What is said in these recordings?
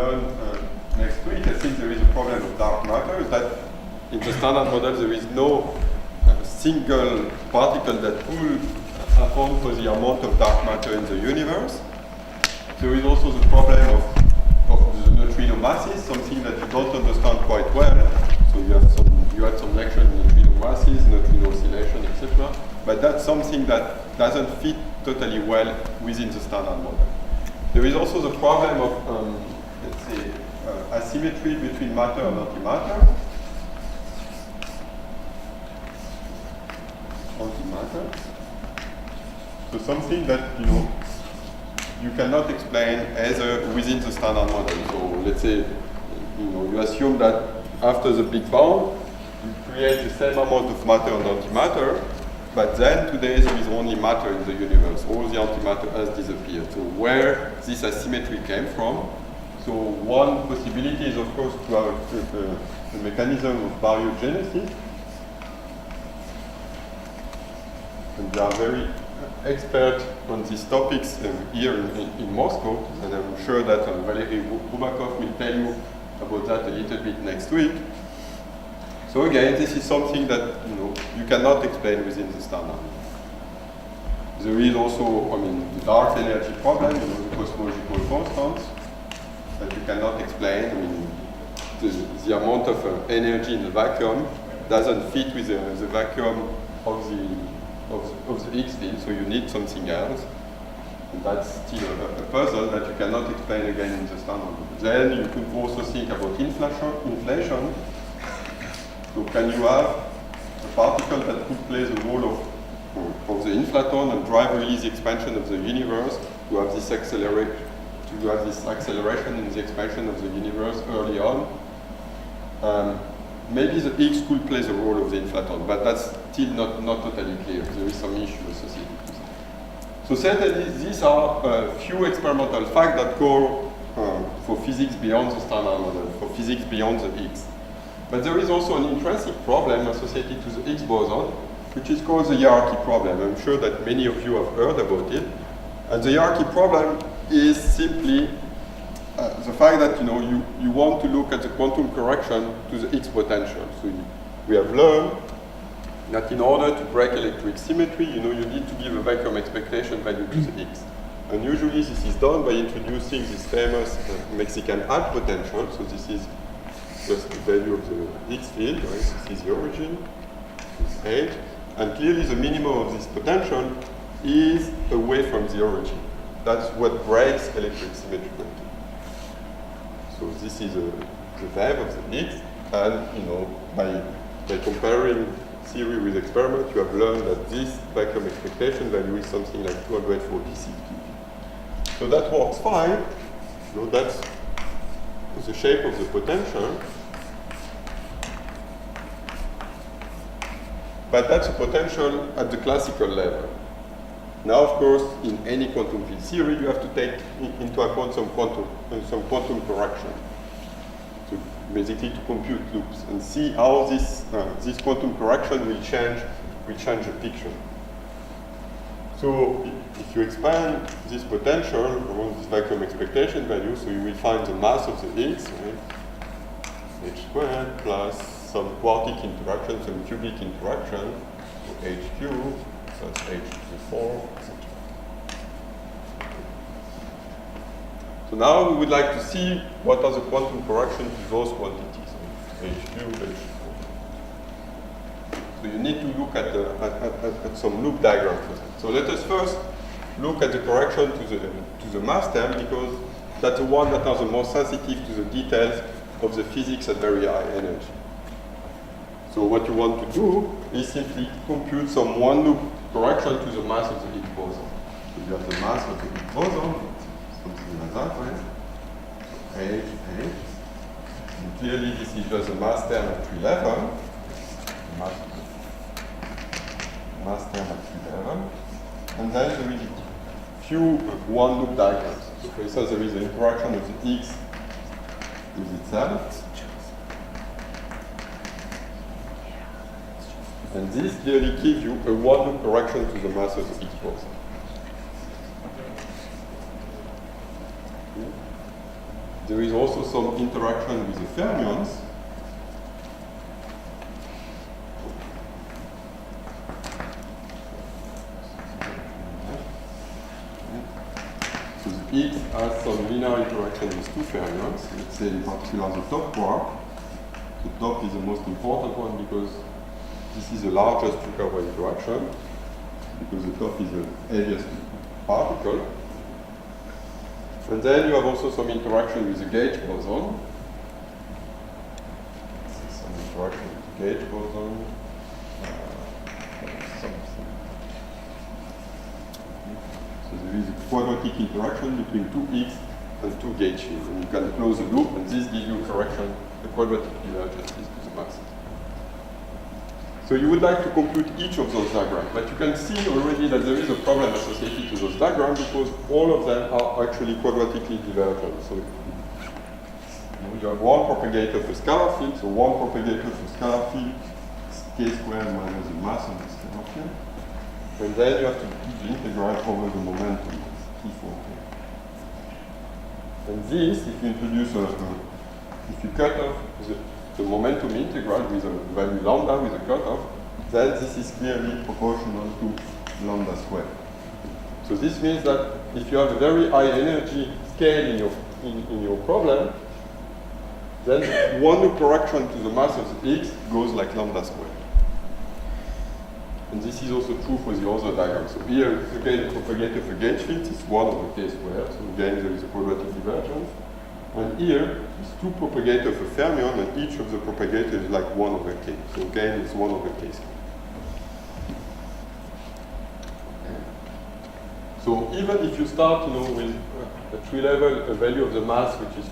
learn next week, I think there is a problem of dark matter, is that in the standard model there is no single particle that will account for the amount of dark matter in the universe. There is also the problem of the neutrino masses, something that you don't understand quite well. So you had some lecture on neutrino masses, neutrino oscillation, etc. But that's something that doesn't fit totally well within the standard model. There is also the problem of, let's say, asymmetry between matter and antimatter. Antimatter. So something that, you cannot explain either within the standard model. So let's say, you assume that after the Big Bang, you create the same amount of matter and antimatter, but then today there is only matter in the universe. All the antimatter has disappeared. So where this asymmetry came from? So one possibility is, of course, to have a mechanism of baryogenesis. And they are very expert on these topics here in Moscow, and I'm sure that Valery Rubakov will tell you about that a little bit next week. So again, this is something that you cannot explain within the standard. There is also, the dark energy problem, the cosmological constants that you cannot explain. The amount of energy in the vacuum doesn't fit with the vacuum of the Higgs field, so you need something else. And that's still a puzzle that you cannot explain again in the standard. Then you could also think about inflation. So can you have a particle that could play the role of the inflaton and drive really the expansion of the universe to have this acceleration in the expansion of the universe early on? Maybe the Higgs could play the role of the inflaton, but that's still not totally clear. There is some issue associated with that. So certainly these are a few experimental facts that go for physics beyond the standard model, for physics beyond the Higgs. But there is also an intrinsic problem associated to the Higgs boson, which is called the hierarchy problem. I'm sure that many of you have heard about it. And the hierarchy problem is simply the fact that you want to look at the quantum correction to the Higgs potential. So we have learned that in order to break electric symmetry, you need to give a vacuum expectation value to the Higgs. And usually this is done by introducing this famous Mexican Hall potential. So this is just the value of the Higgs field, right? This is the origin, this H. And clearly the minimum of this potential is away from the origin. That's what breaks electric symmetry. So this is the value of the Higgs, and by comparing theory with experiment, you have learned that this vacuum expectation value is something like 246 keV. So that works fine. That's the shape of the potential. But that's a potential at the classical level. Now, of course, in any quantum field theory, you have to take into account some quantum correction. So basically to compute loops and see how this quantum correction will change the picture. So if you expand this potential around this vacuum expectation value, so you will find the mass of the Higgs, right? H squared plus some quartic interaction, some cubic interaction, so H cubed plus H to the 4, etc. So now we would like to see what are the quantum corrections to those quantities, H cubed, H4. So you need to look at some loop diagram for that. So let us first look at the correction to the mass term, because that's the one that are the most sensitive to the details of the physics at very high energy. So what you want to do is simply compute some one loop correction to the mass of the Higgs boson. So you have the mass of the Higgs boson, something like that, right? H. And clearly this is just the mass term at tree level. Mass term at tree level. And then there is a few one loop diagrams. So for instance, there is an interaction of the Higgs with itself. And this clearly gives you a one loop correction to the mass of the Higgs boson. there is also some interaction with the fermions. So the X has some linear interaction with two fermions. Let's say in particular the top quark. The top is the most important one because this is the largest two-carbon interaction, because the top is the heaviest particle. And then you have also some interaction with the gauge boson. Some interaction with the gauge boson. So there is a quadratic interaction between two X and two gauge fields. And you can close the loop, and this gives you correction, the quadratic divergences to the masses. So you would like to compute each of those diagrams, but you can see already that there is a problem associated to those diagrams because all of them are actually quadratically divergent. So you have one propagator for scalar field, so one propagator for scalar field is k squared minus the mass of the scalar field. And then you have to do the integral over the momentum, T4k. And this, if you introduce if you cut off the momentum integral with a value lambda with a cutoff, then this is clearly proportional to lambda squared. So this means that if you have a very high energy scale in your problem, then one correction to the mass of the X goes like lambda squared. And this is also true for the other diagram. So here, again, the propagator for gauge fields is 1 over k squared. So again, there is a quadratic divergence. And here, it's two propagators for fermion, and each of the propagators is like 1 over k. So again, it's 1 over k squared. Okay. So even if you start, with at tree level a value of the mass which is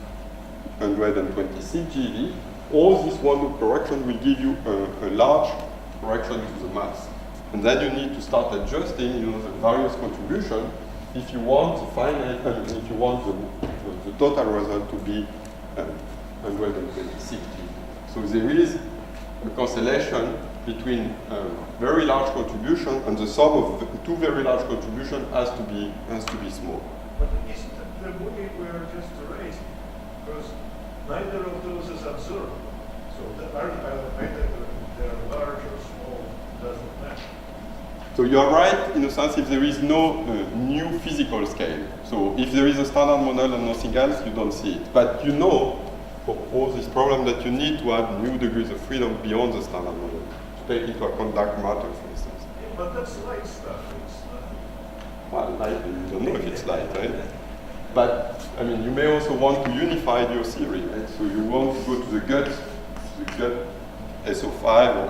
126 GeV, all this one loop correction will give you a large correction to the mass. And then you need to start adjusting, the various contribution if you want the finite, if you want the total result to be 126 GeV. So there is a cancellation between very large contribution and the sum of the two very large contribution has to be small. But isn't the movie we are just erased? Because neither of those is observed. So either they're large or small doesn't matter. So you are right in a sense if there is no new physical scale. So if there is a standard model and nothing else, you don't see it. But you know for all this problem that you need to add new degrees of freedom beyond the standard model to take into account dark matter, for instance. Yeah, but that's light stuff. Well, light, you don't know if it's light, right? But you may also want to unify your theory, right? So you want to go to the gut SO5 or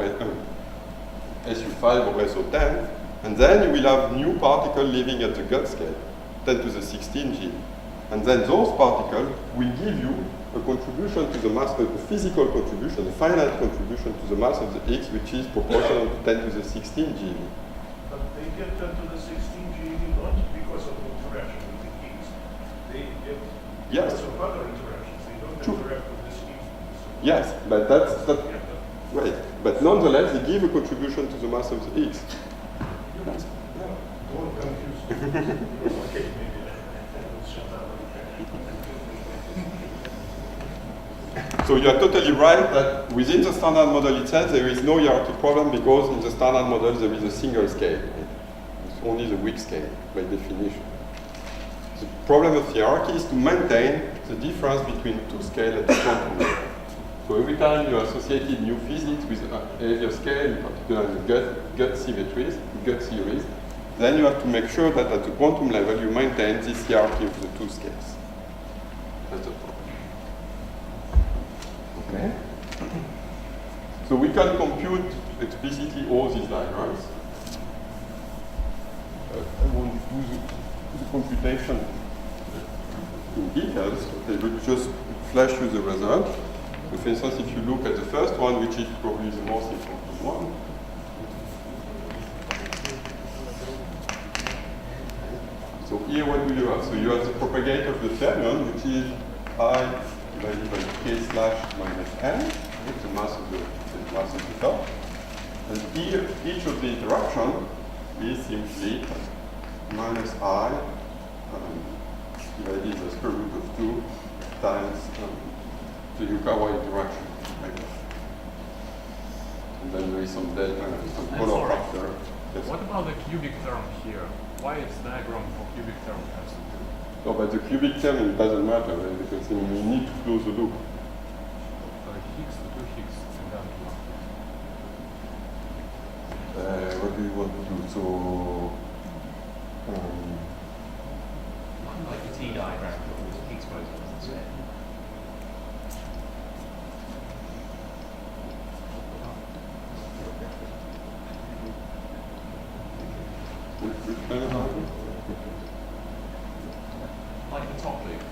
SU5 or SO10, and then you will have new particles living at the gut scale, 10 to the 16 GeV. And then those particles will give you a contribution to the mass, a physical contribution, a finite contribution to the mass of the X, which is proportional to 10 to the 16 GeV. But they get 10 to the 16 GeV not because of the interaction with the X. They get because of other interactions. They don't interact with this X. Yes, but that's right. But nonetheless, they give a contribution to the mass of the X. Yes. Don't confuse me. Okay, maybe let's shut down. So you are totally right that within the standard model itself, there is no hierarchy problem because in the standard model, there is a single scale. It's only the weak scale by definition. The problem of hierarchy is to maintain the difference between two scales at the quantum level. So every time you associated new physics with a heavier scale, in particular the gut symmetries, gut series, then you have to make sure that at the quantum level you maintain this hierarchy of the two scales. That's the problem. Okay. So we can compute explicitly all these diagrams. I won't do the computation in details, but I will just flash you the result. So for instance, if you look at the first one, which is probably the most important one, so here what do you have? So you have the propagator of the fermion, which is I divided by k slash minus n, it's the mass of the top. And here, each of the interaction is simply minus I divided by square root of 2 times the Yukawa interaction. And then there is some delta and some color factor. Yes. What about the cubic term here? Why is diagram for cubic term has to do? No, but the cubic term it doesn't matter because you need to close the loop. Higgs to 2 Higgs and then What do you want to do? So, Like the T diagram, but with Higgs bosons instead. Like the top loop,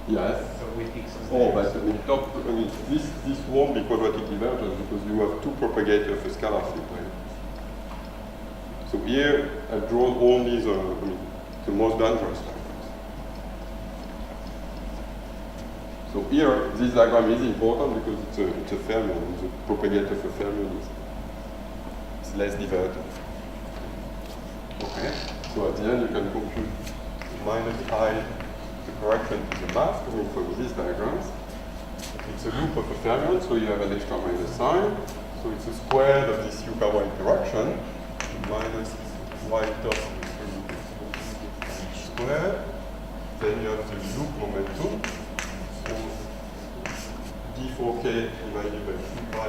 yes. but with Higgs as Oh, but this won't be quadratic divergence because you have two propagator of a scalar field, right? So here I've drawn only the most dangerous diagrams. So here this diagram is important because it's a fermion, and the propagator of a fermion is less divergent. Okay. So at the end you can compute minus I the correction to the mass coming from these diagrams. It's a loop of a fermion, so you have an extra minus sign. So it's a square of this Yukawa interaction minus y dot square. Then you have the loop momentum. So d4k divided by 2 pi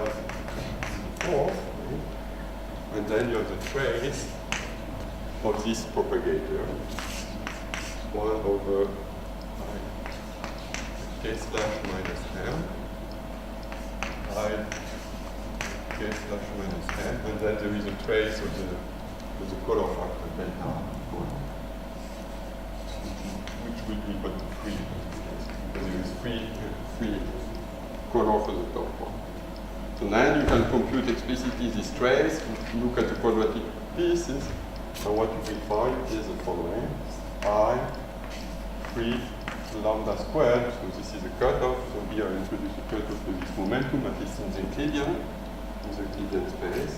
4. And then you have the trace of this propagator. 1 over k slash minus m I k slash minus m, and then there is a trace of the color factor delta, which will be equal to 3, because there is free color for the top one. So now you can compute explicitly this trace, look at the quadratic pieces, and what you will find is the following. I 3 lambda squared, so this is a cutoff, so here I introduce a cutoff to this momentum, at least in the Euclidean space,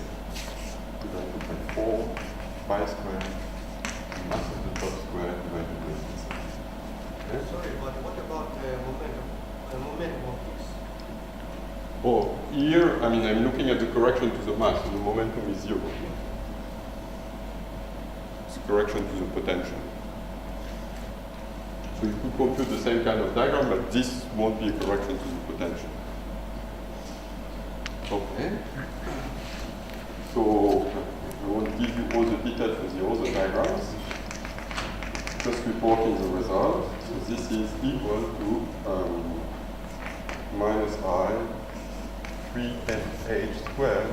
divided by 4 pi squared, the mass of the top square divided by this. Okay? Sorry, but what about momentum? Momentum of Higgs? Oh, here, I'm looking at the correction to the mass, so the momentum is 0. It's correction to the potential. So you could compute the same kind of diagram, but this won't be a correction to the potential. Okay. So I won't give you all the details for the other diagrams. Just reporting the result. So this is equal to minus I 3nh squared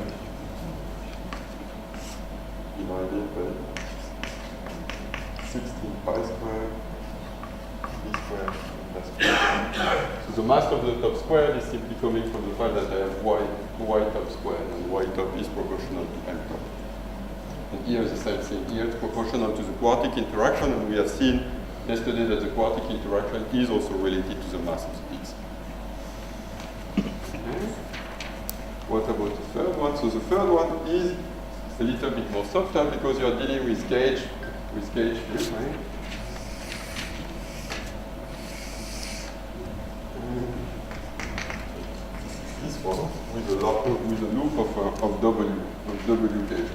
divided by 16 pi squared b squared plus squared. So the mass of the top squared is simply coming from the fact that I have y top squared, and y top is proportional to m top. And here is the same thing. Here it's proportional to the quartic interaction, and we have seen yesterday that the quartic interaction is also related to the mass of the peaks. Okay. What about the third one? So the third one is a little bit more subtle because you are dealing with gauge field, right? This one with a loop of W gauge.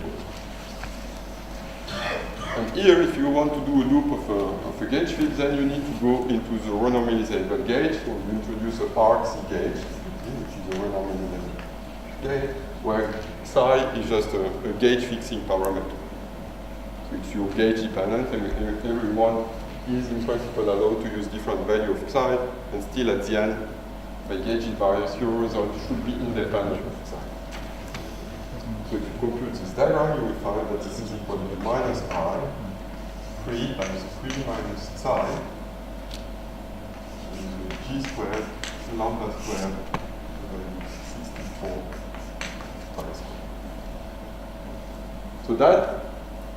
And here, if you want to do a loop of a gauge field, then you need to go into the renormalizable gauge. So you introduce a RC gauge, which is a renormalizable gauge, where psi is just a gauge fixing parameter. So it's your gauge dependent, and everyone is in principle allowed to use different value of psi, and still at the end, by gauging various, your result should be independent of psi. So if you compute this diagram, you will find that this is equal to minus I, 3 times 3 minus psi, g squared, lambda squared, 64 pi squared. So that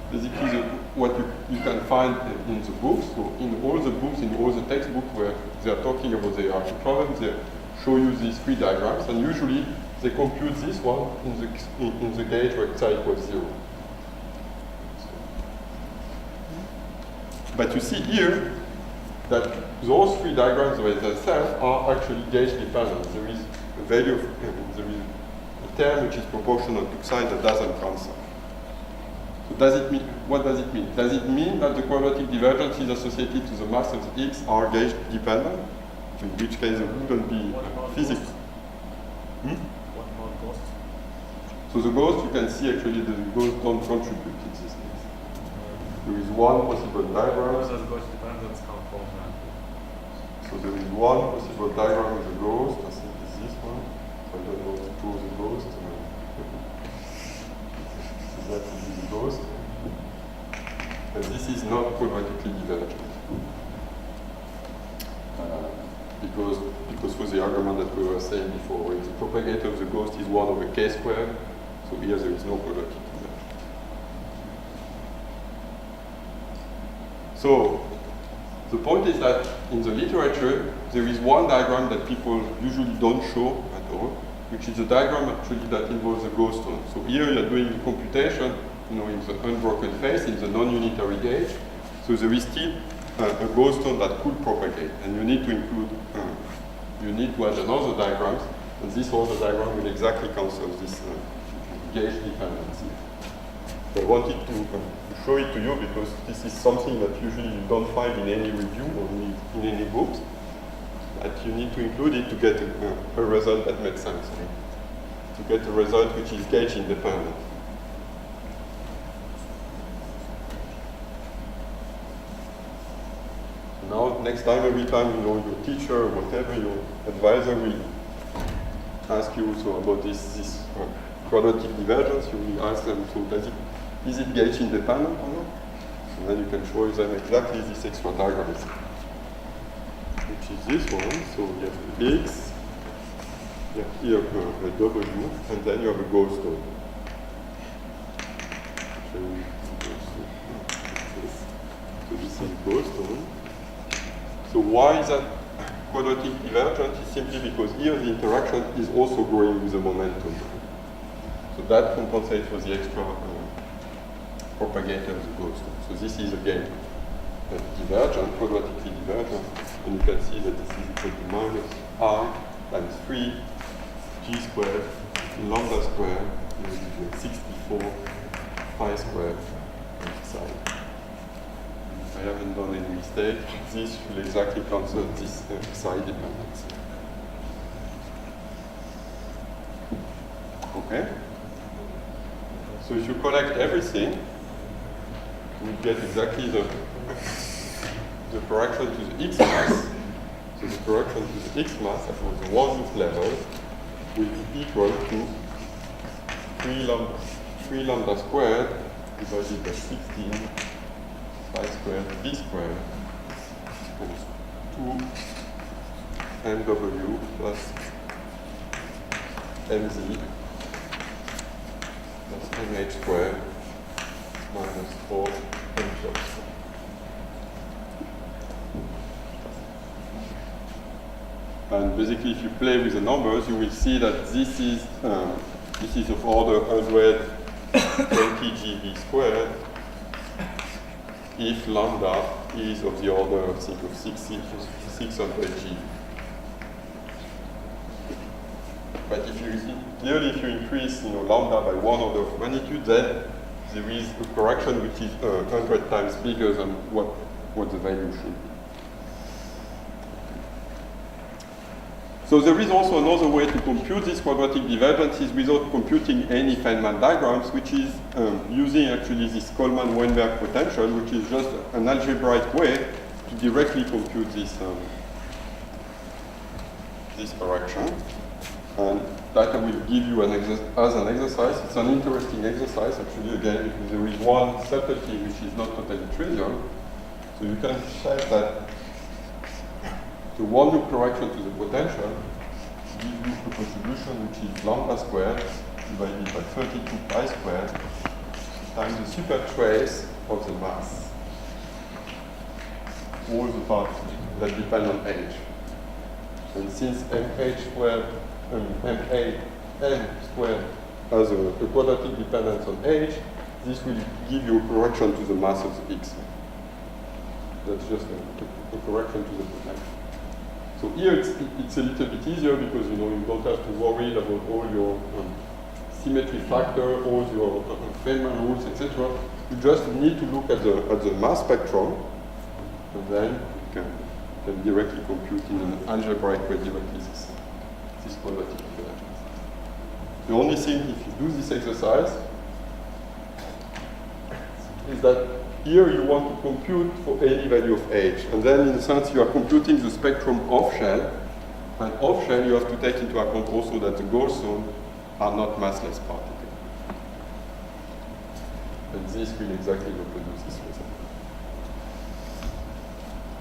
basically what you can find in the books. So in all the books, in all the textbooks where they are talking about the hierarchy problem, they show you these three diagrams, and usually they compute this one in the gauge where psi equals 0. But you see here, that those three diagrams by themselves are actually gauge dependent. There is a value, there is a term which is proportional to psi that doesn't cancel. So does it mean, what does it mean? Does it mean that the quadratic divergences associated to the mass of the X are gauge dependent? In which case it wouldn't be What about physics. ghosts? What about ghosts? So the ghost, you can see actually that the ghosts don't contribute in this case. There is one possible Where diagram. does ghost dependence come from then? So there is one possible diagram of the ghost. I think it's this one. So I don't know how to draw the ghost. So that will be the ghost. And this is not quadratically divergent. Because for the argument that we were saying before, the propagator of the ghost is 1 over k squared, so here there is no quadratic divergence. So the point is that in the literature, there is one diagram that people usually don't show at all, which is a diagram actually that involves a ghost tone. So here you're doing the computation, in the unbroken phase, in the non-unitary gauge. So there is still a ghost tone that could propagate, and you need to include, you need to add another diagram, and this other diagram will exactly cancel this gauge dependency. I wanted to show it to you because this is something that usually you don't find in any review or in any books, that you need to include it to get a result that makes sense, to get a result which is gauge independent. Now, next time, every time your teacher or whatever, your advisor will ask you about this quadratic divergence, you will ask them, so is it gauge independent or not? And then you can show them exactly this extra diagram, which is this one. So you have the X, you have here a W, and then you have a ghost tone. So this is ghost tone. So why is that quadratic divergent? It's simply because here the interaction is also growing with the momentum. So that compensates for the extra propagator of the ghost. So this is again divergent, quadratically divergent, and you can see that this is equal to minus I times 3 g squared lambda squared, which is 64 pi squared psi. I haven't done any mistake. This will exactly cancel this psi dependency. Okay? So if you collect everything, we get exactly the correction to the X mass. So the correction to the X mass at the one loop level will be equal to 3 lambda squared divided by 16 pi squared b squared equals 2 mw plus mz plus mh squared minus 4 mj. And basically, if you play with the numbers, you will see that this is of order 120 GB squared if lambda is of the order of 600 GB. But if you increase lambda by 1 order of magnitude, then there is a correction which is 100 times bigger than what the value should be. So there is also another way to compute these quadratic divergences without computing any Feynman diagrams, which is using actually this Coleman-Weinberg potential, which is just an algebraic way to directly compute this correction. And that I will give you as an exercise. It's an interesting exercise, actually, again, because there is one subtlety which is not totally trivial. So you can check that the one loop correction to the potential gives you a contribution which is lambda squared divided by 32 pi squared times the super trace of the mass. All the parts that depend on h. And since mh squared, m squared has a quadratic dependence on h, this will give you a correction to the mass of the X. That's just a correction to the potential. So here it's a little bit easier because you don't have to worry about all your symmetry factor, all your Feynman rules, etc. You just need to look at the mass spectrum, and then you can directly compute in an algebraic way directly this quadratic equation. The only thing, if you do this exercise, is that here you want to compute for any value of h, and then in a sense you are computing the spectrum off shell, and off shell you have to take into account also that the goal zone are not massless particles. And this will exactly reproduce this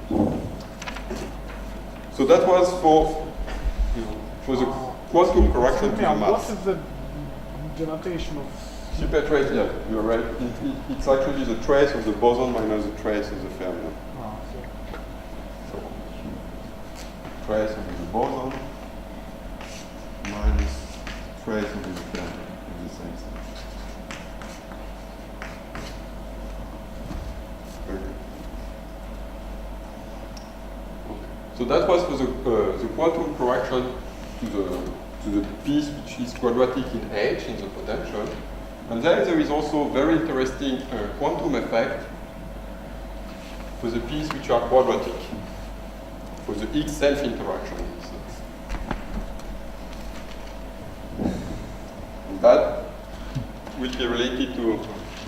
result. So that was for the quantum correction to the mass. What is the denotation of? Super trace, yeah, you're right. It's actually the trace of the boson minus the trace of the fermion. So, trace of the boson minus trace of the fermion is the same thing. Very good. Okay. So that was for the quantum correction to the piece which is quadratic in h in the potential. And then there is also very interesting quantum effect for the pieces which are quadratic, for the X self-interaction. And that will be related to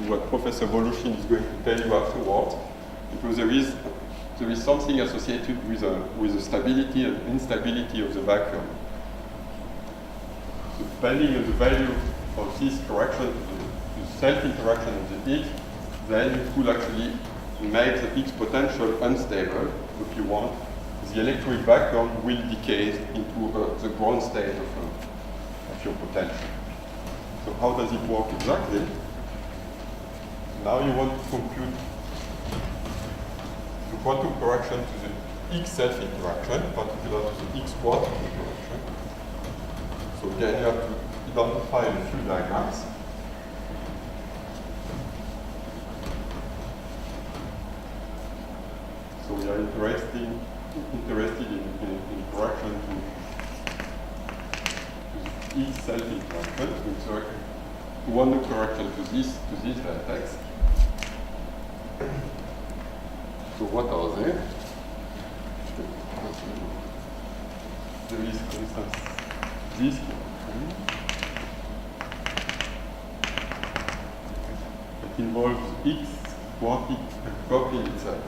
what Professor Voloshin is going to tell you afterwards, because there is something associated with the stability and instability of the vacuum. So depending on the value of this correction to the self-interaction of the X, then you could actually make the X potential unstable if you want. The electric vacuum will decay into the ground state of your potential. So how does it work exactly? Now you want to compute the quantum correction to the X self-interaction, particularly to the X quantum interaction. So again, you have to identify a few diagrams. So we are interested in correction to each self-interaction. So we want the correction to this vertex. So what are they? There is, for instance, this one. It involves X quantic coupling itself.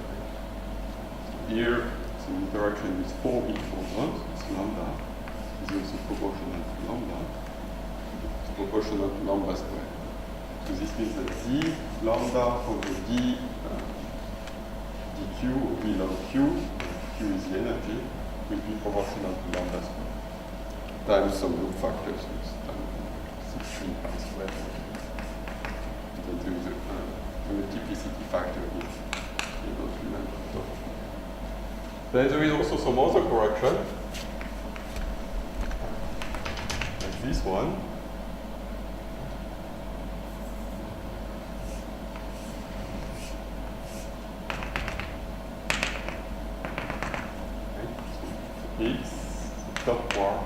Here, it's an interaction with 4 X photons, it's lambda. This is proportional to lambda. It's proportional to lambda squared. So this means that Z lambda of the dq or V log Q, Q is the energy, will be proportional to lambda squared times some loop factors, which 16 pi squared. Then there is a multiplicity factor here. You don't remember. Then there is also some other correction, like this one. Okay. So X, the top part,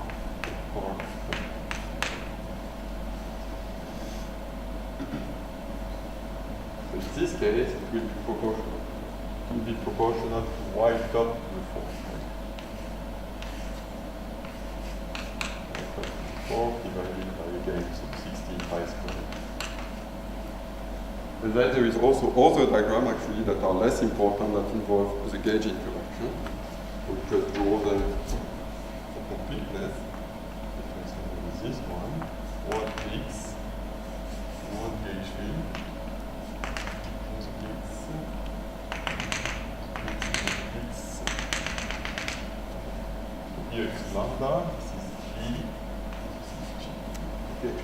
so in this case, it will be proportional. It will be proportional to y top to the 4. 4 divided by again, so 16 pi squared. And then there is also other diagrams actually that are less important that involve the gauge interaction. We'll just draw them for completeness. For example, this one, 1x, 1 gauge field. Here is lambda, this is G, this is G. Okay.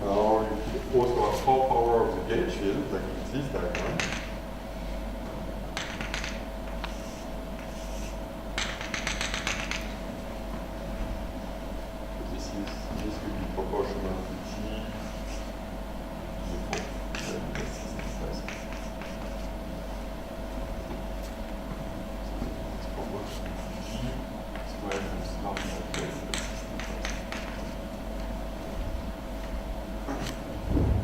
Now you also have 4 power of the gauge field, like in this diagram. So this will be proportional to G to the 4.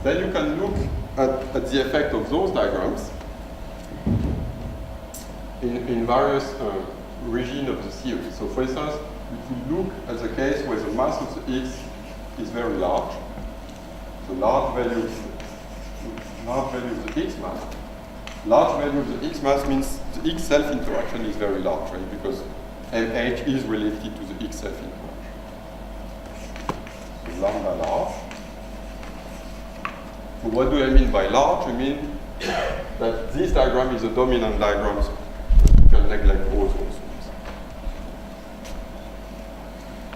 then you can look at the effect of those diagrams in various regions of the theory. So for instance, if we look at the case where the mass of the X is very large, so large value of the X mass. Large value of the X mass means the X self-interaction is very large, right? Because MH is related to the X self-interaction. So lambda large. So what do I mean by large? I mean that this diagram is a dominant diagram, so you can neglect all those ones.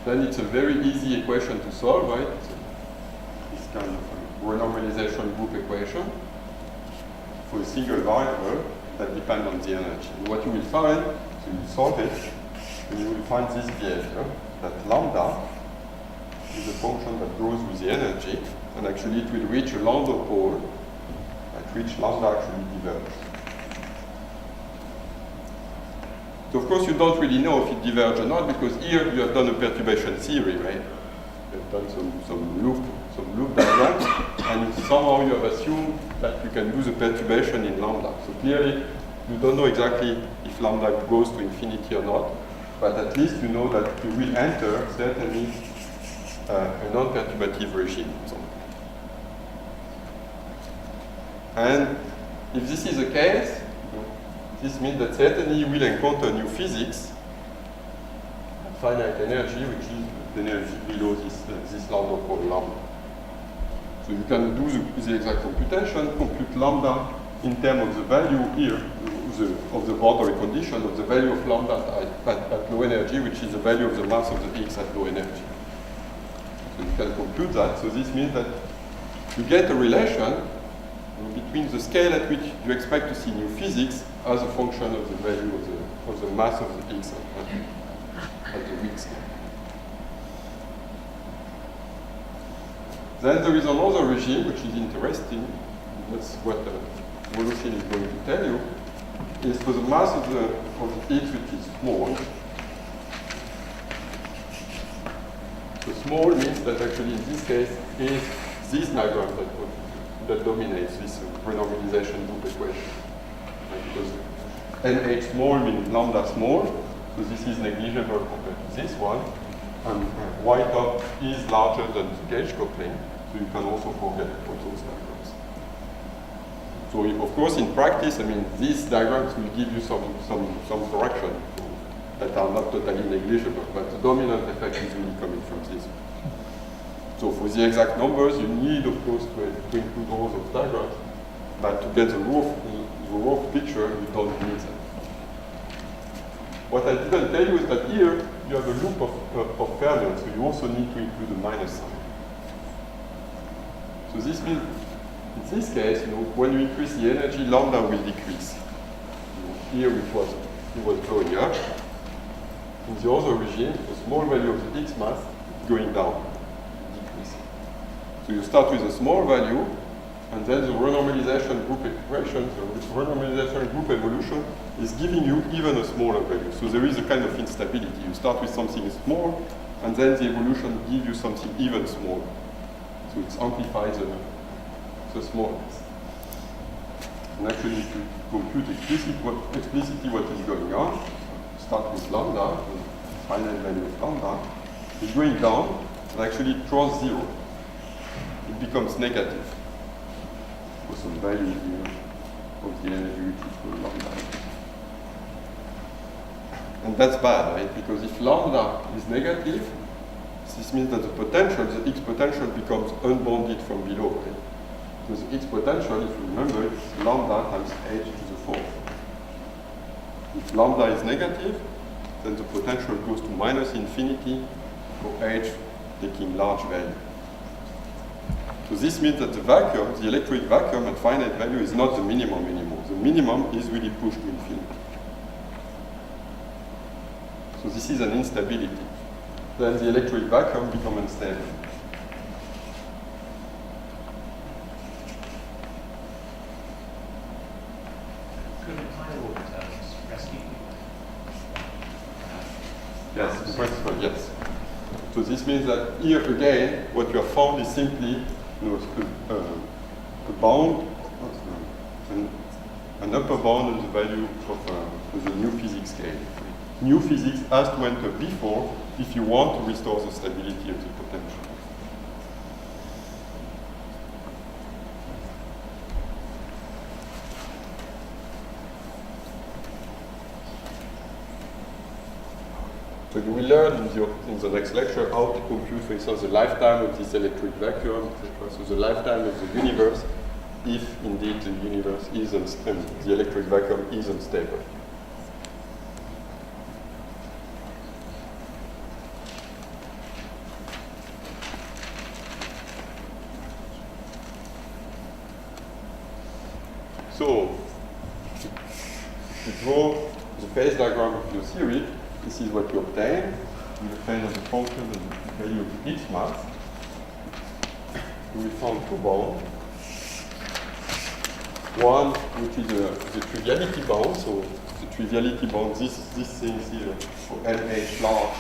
Then it's a very easy equation to solve, right? It's kind of a renormalization group equation for a single variable that depends on the energy. And what you will find, so you solve it, and you will find this behavior, that lambda is a function that grows with the energy, and actually it will reach a Landau pole at which lambda actually diverges. So of course you don't really know if it diverges or not, because here you have done a perturbation theory, right? You have done some loop diagrams, and somehow you have assumed that you can do the perturbation in lambda. So clearly you don't know exactly if lambda goes to infinity or not, but at least you know that you will enter certainly a non-perturbative regime. And if this is the case, this means that certainly you will encounter new physics at finite energy, which is the energy below this Landau pole lambda. So you can do the exact computation, compute lambda in terms of the value here, of the boundary condition of the value of lambda at low energy, which is the value of the mass of the X at low energy. So you can compute that. So this means that you get a relation between the scale at which you expect to see new physics as a function of the value of the mass of the X at the weak scale. Then there is another regime which is interesting. That's what Woloshin is going to tell you. Is for the mass of the X which is small. So small means that actually in this case is this diagram that dominates this renormalization group equation. Right? Because NH small means lambda small, so this is negligible compared to this one. And Y top is larger than the gauge coupling, so you can also forget about those diagrams. So of course in practice, I mean, these diagrams will give you some correction that are not totally negligible, but the dominant effect is really coming from this. So for the exact numbers, you need, of course, to include all those diagrams, but to get the rough picture, you don't need them. What I didn't tell you is that here, you have a loop of fermions, so you also need to include a minus sign. So this means, in this case, when you increase the energy, lambda will decrease. Here it was going up. In the other regime, the small value of the X mass is going down. So you start with a small value, and then the renormalization group equation, the renormalization group evolution is giving you even a smaller value. So there is a kind of instability. You start with something small, and then the evolution gives you something even smaller. So it amplifies the smallness. And actually, if you compute explicitly what is going on, start with lambda, the finite value of lambda, is going down, and actually it draws 0. It becomes negative for some value here of the energy which is called lambda. And that's bad, right? Because if lambda is negative, this means that the potential, the X potential becomes unbounded from below, right? Because the X potential, if you remember, is lambda times h to the 4th. If lambda is negative, then the potential goes to minus infinity for h taking large value. So this means that the vacuum, the electric vacuum at finite value is not the minimum anymore. The minimum is really pushed to infinity. So this is an instability. Then the electric vacuum becomes unstable. Could the higher order terms rescue? Yes, in principle, yes. So this means that here again, what you have found is simply a bound, an upper bound on the value of the new physics scale. New physics has to enter before if you want to restore the stability of the potential. So you will learn in the next lecture how to compute, for instance, the lifetime of this electric vacuum, etc. So the lifetime of the universe, if indeed the universe is unstable, the electric vacuum is unstable. So, to draw the phase diagram of your theory, this is what you obtain. You obtain as a function of the value of each mass. We found two bounds. One, which is the triviality bound. So the triviality bound, this thing here, for NH large.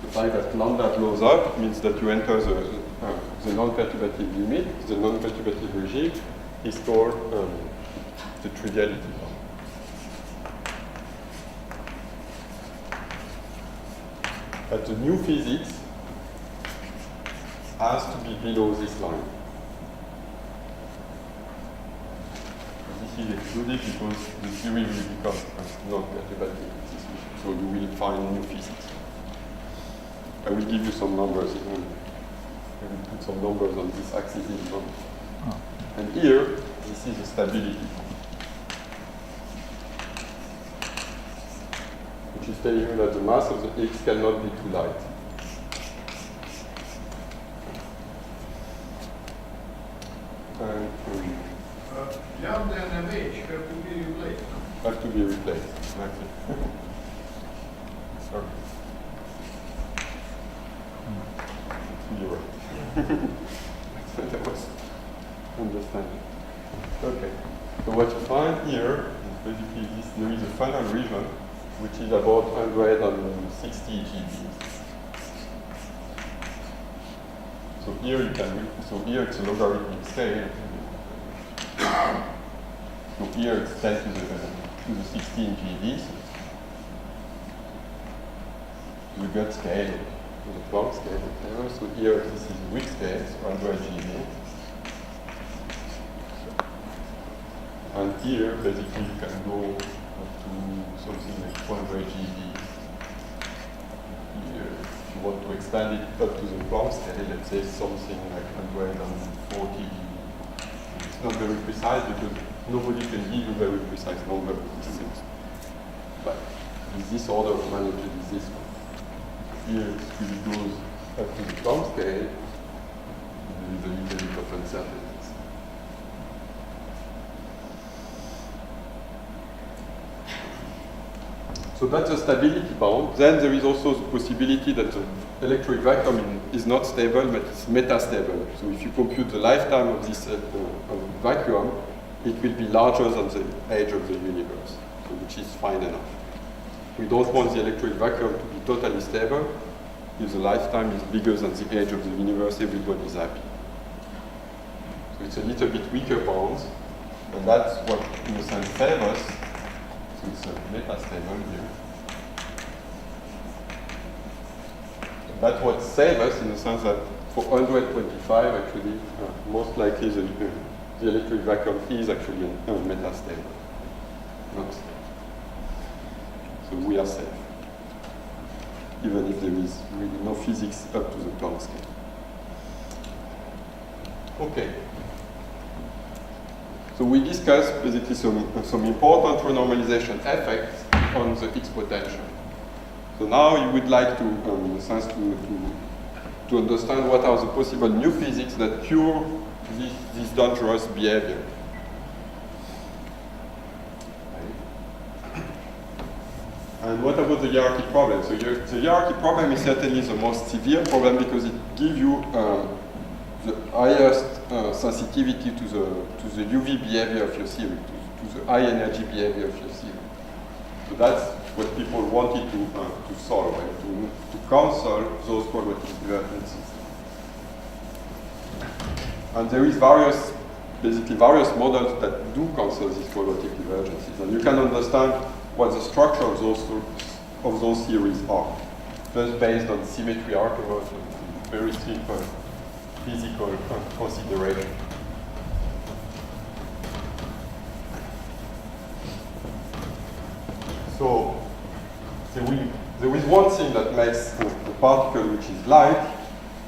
The fact that lambda blows up means that you enter the non-perturbative limit. The non-perturbative regime is called the triviality bound. But the new physics has to be below this line. This is excluded because the theory will become non-perturbative. So you will find new physics. I will give you some numbers. I will put some numbers on this axis in front. And here, this is the stability, which is telling you that the mass of the X cannot be too light. And Lambda and MH have to be replaced. have to be replaced. Exactly. Sorry. You're right. That was understanding. Okay. So what you find here is basically this. There is a final region which is about 160 GeV. So here you can. So here it's a logarithmic scale. So here it's 10 to the 16 GeV. The gut scale, the Planck scale. So here this is the Wick scale, so 100 GeV. And here, basically, you can go up to something like 200 GeV. Here, if you want to extend it up to the Planck scale, let's say something like 140 GeV. It's not very precise because nobody can give you very precise number of these things. But in this order of magnitude is this one. Here, it really goes up to the Planck scale. There is a little bit of uncertainty. So that's the stability bound. Then there is also the possibility that the electric vacuum is not stable, but it's metastable. So if you compute the lifetime of this vacuum, it will be larger than the age of the universe, so which is fine enough. We don't want the electric vacuum to be totally stable. If the lifetime is bigger than the age of the universe, everybody is happy. So it's a little bit weaker bounds, and that's what, in a sense, favors. So it's a metastable here. And that's what saves us in the sense that for 125, actually, most likely the electric vacuum is actually metastable, not stable. So we are safe, even if there is really no physics up to the Planck scale. Okay. So we discussed basically some important renormalization effects on the X potential. So now you would like to, in a sense, to understand what are the possible new physics that cure this dangerous behavior. And what about the hierarchy problem? So the hierarchy problem is certainly the most severe problem because it gives you the highest sensitivity to the UV behavior of your theory, to the high energy behavior of your theory. So that's what people wanted to solve, and to cancel those quadratic divergence systems. And there is basically various models that do cancel these quadratic divergences. And you can understand what the structure of those theories are. Just based on symmetry arguments and very simple physical consideration. So there is one thing that makes a particle which is light,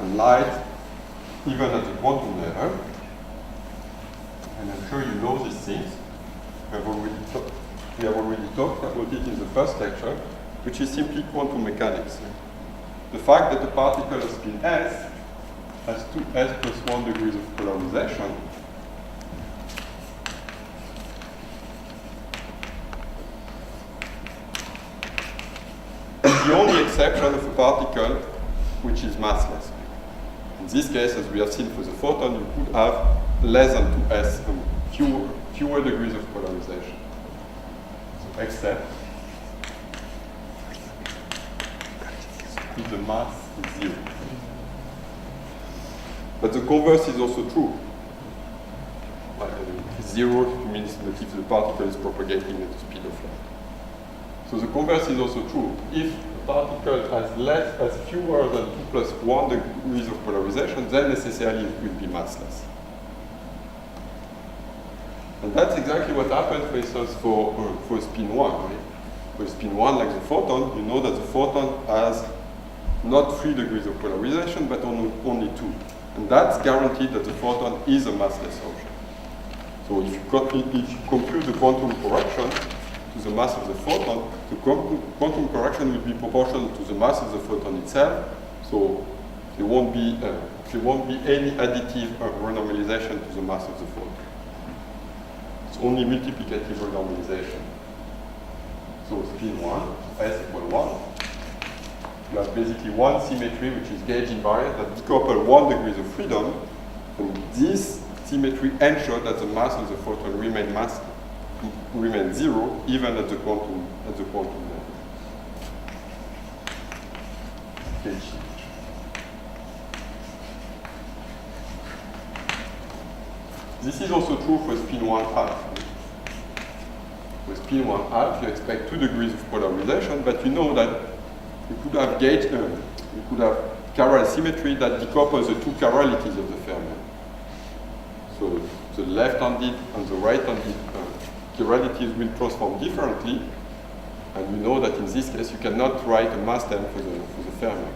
and light even at the quantum level. And I'm sure you know these things. We have already talked about it in the first lecture, which is simply quantum mechanics. The fact that the particle of spin s has 2s plus 1 degrees of polarization is the only exception of a particle which is massless. In this case, as we have seen for the photon, you could have less than 2s, fewer degrees of polarization. So except if the mass is 0. But the converse is also true. If it's 0, it means that if the particle is propagating at the speed of light. So the converse is also true. If the particle has fewer than 2 plus 1 degrees of polarization, then necessarily it will be massless. And that's exactly what happens, for instance, for spin 1. Right? For spin 1, like the photon, you know that the photon has not 3 degrees of polarization, but only 2. And that's guaranteed that the photon is a massless object. So if you compute the quantum correction to the mass of the photon, the quantum correction will be proportional to the mass of the photon itself. So there won't be any additive renormalization to the mass of the photon. It's only multiplicative renormalization. So spin 1, s equal 1. You have basically one symmetry, which is gauge invariant, that decouple 1 degrees of freedom, and this symmetry ensures that the mass of the photon remains 0, even at the quantum level. Gauge. This is also true for spin 1 half. With spin 1 half, you expect 2 degrees of polarization, but you know that you could have chiral symmetry that decouples the two chiralities of the fermion. So the left-handed and the right-handed chiralities will transform differently, and you know that in this case you cannot write a mass term for the fermion.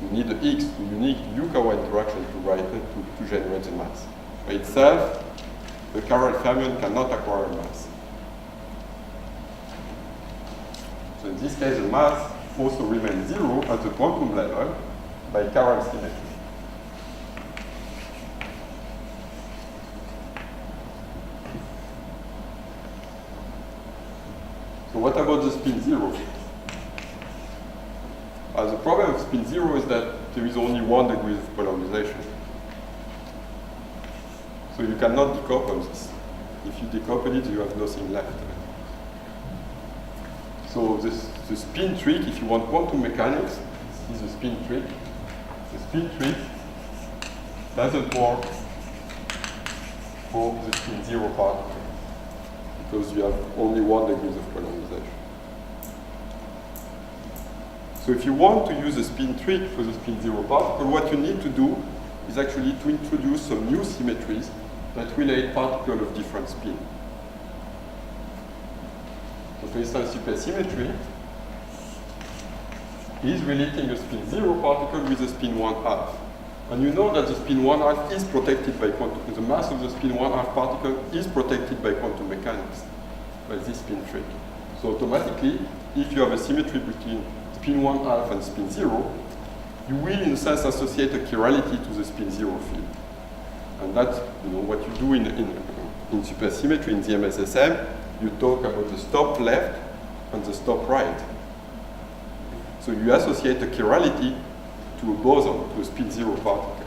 You need the X, the unique Yukawa interaction to generate the mass. By itself, the chiral fermion cannot acquire a mass. So in this case, the mass also remains 0 at the quantum level by chiral symmetry. So what about the spin 0? The problem of spin 0 is that there is only 1 degree of polarization. So you cannot decouple this. If you decouple it, you have nothing left. So the spin trick, if you want quantum mechanics, this is the spin trick. The spin trick doesn't work for the spin 0 particle because you have only 1 degree of polarization. So if you want to use a spin trick for the spin 0 particle, what you need to do is actually to introduce some new symmetries that relate particles of different spin. So for instance, supersymmetry is relating a spin 0 particle with a spin 1 half. And you know that the spin 1 half is protected by quantum, the mass of the spin 1 half particle is protected by quantum mechanics, by this spin trick. So automatically, if you have a symmetry between spin 1 half and spin 0, you will in a sense associate a chirality to the spin 0 field. And that's what you do in supersymmetry, in the MSSM. You talk about the stop left and the stop right. So you associate a chirality to a boson, to a spin 0 particle.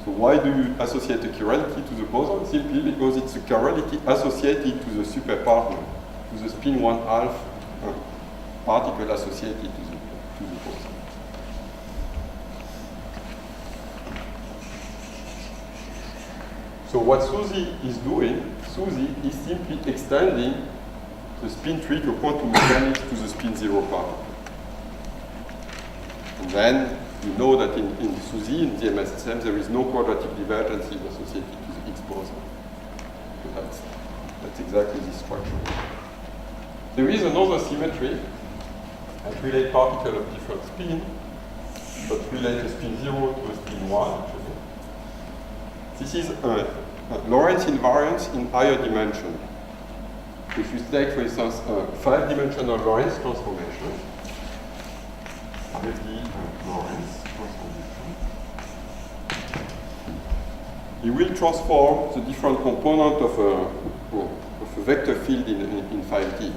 So why do you associate a chirality to the boson? Simply because it's a chirality associated to the superpartner, to the spin 1 half particle associated to the boson. So what Suzy is doing, Suzy is simply extending the spin trick of quantum mechanics to the spin zero part. And then you know that in Suzy, in the MSSM, there is no quadratic divergences associated to the Higgs boson. So that's exactly this structure. There is another symmetry that relates particles of different spin, but relate a spin 0 to a spin 1, actually. This is a Lorentz invariance in higher dimension. If you take, for instance, a 5-dimensional Lorentz transformation, 5D Lorentz transformation, you will transform the different component of a vector field in 5D.